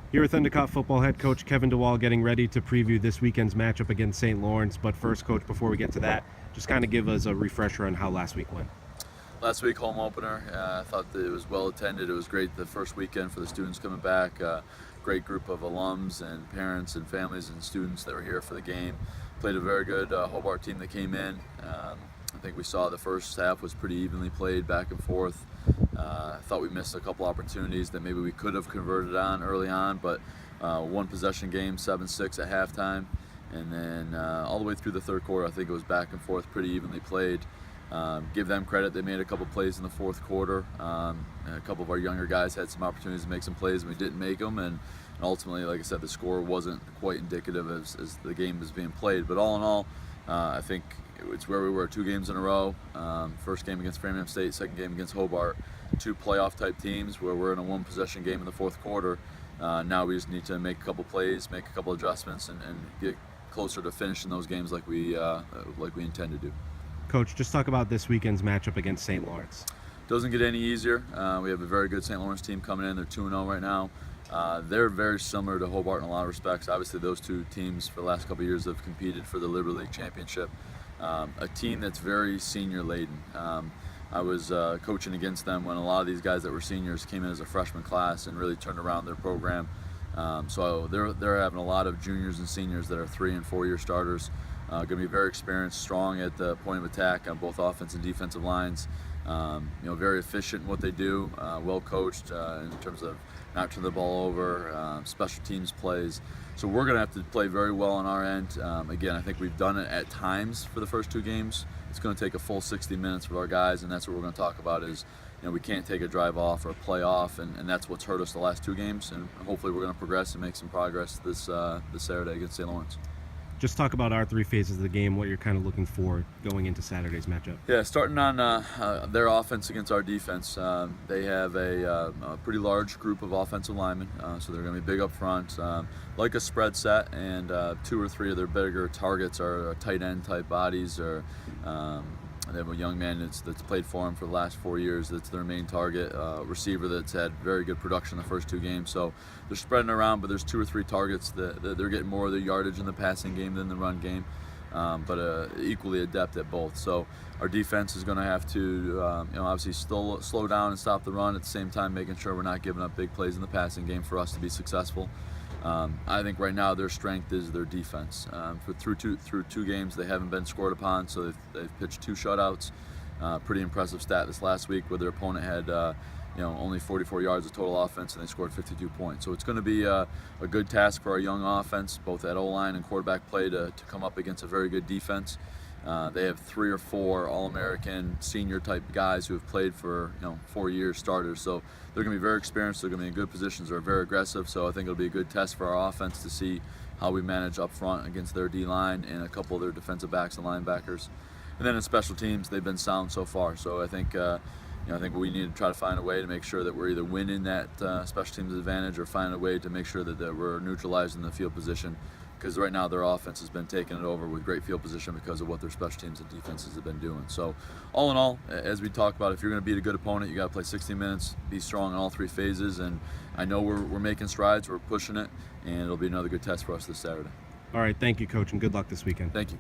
Here with Endicott football head coach Kevin DeWall getting ready to preview this weekend's matchup against St. Lawrence. But first, coach, before we get to that, just kind of give us a refresher on how last week went. Last week, home opener. I thought that it was well attended. It was great the first weekend for the students coming back. Great group of alums and parents and families and students that were here for the game. Played a very good Hobart team that came in. I think we saw the first half was pretty evenly played back and forth. I thought we missed a couple opportunities that maybe we could have converted on early on, but one possession game, 7-6 at halftime. And then all the way through the third quarter, I think it was back and forth, pretty evenly played. Give them credit, they made a couple plays in the fourth quarter. And a couple of our younger guys had some opportunities to make some plays and we didn't make them. And ultimately, like I said, the score wasn't quite indicative as the game was being played. But all in all, I think it's where we were 2 games in a row. First game against Framingham State, second game against Hobart. 2 playoff type teams where we're in a 1 possession game in the fourth quarter. Now we just need to make a couple plays, make a couple adjustments, and get closer to finishing those games like we intend to do. Coach, just talk about this weekend's matchup against St. Lawrence. Doesn't get any easier. We have a very good St. Lawrence team coming in. They're 2-0 right now. They're very similar to Hobart in a lot of respects. Obviously, those 2 teams for the last couple of years have competed for the Liberty League Championship. A team that's very senior laden. I was coaching against them when a lot of these guys that were seniors came in as a freshman class and really turned around their program. So they're having a lot of juniors and seniors that are 3- and 4-year starters. Going to be very experienced, strong at the point of attack on both offense and defensive lines. Very efficient in what they do, well coached in terms of not turning the ball over, special teams plays. So we're going to have to play very well on our end. Again, I think we've done it at times for the first 2 games. It's going to take a full 60 minutes for our guys, and that's what we're going to talk about is, we can't take a drive off or a play off, and that's what's hurt us the last 2 games. And hopefully we're going to progress and make some progress this Saturday against St. Lawrence. Just talk about our 3 phases of the game, what you're kind of looking for going into Saturday's matchup. Yeah, starting on their offense against our defense. They have a pretty large group of offensive linemen, so they're going to be big up front. Like a spread set, and 2 or 3 of their bigger targets are tight end type bodies, or they have a young man that's played for them for the last 4 years. That's their main target, receiver that's had very good production the first 2 games. So they're spreading around, but there's 2 or 3 targets that they're getting more of the yardage in the passing game than the run game, but equally adept at both. So our defense is going to have to, obviously slow down and stop the run at the same time, making sure we're not giving up big plays in the passing game for us to be successful. I think right now their strength is their defense. Through two games, they haven't been scored upon, so they've pitched 2 shutouts. Pretty impressive stat this last week, where their opponent had only 44 yards of total offense and they scored 52 points. So it's going to be a good task for our young offense, both at O-line and quarterback play, to come up against a very good defense. They have 3 or 4 All-American senior type guys who have played for 4-year starters. So they're going to be very experienced. They're going to be in good positions. They're very aggressive. So I think it'll be a good test for our offense to see how we manage up front against their D-line and a couple of their defensive backs and linebackers. And then in special teams, they've been sound so far. So I think we need to try to find a way to make sure that we're either winning that special teams advantage or find a way to make sure that we're neutralizing the field position. Because right now their offense has been taking it over with great field position because of what their special teams and defenses have been doing. So all in all, as we talk about, if you're going to beat a good opponent, you got to play 60 minutes, be strong in all 3 phases. And I know we're making strides, we're pushing it, and it'll be another good test for us this Saturday. All right, thank you, Coach, and good luck this weekend. Thank you.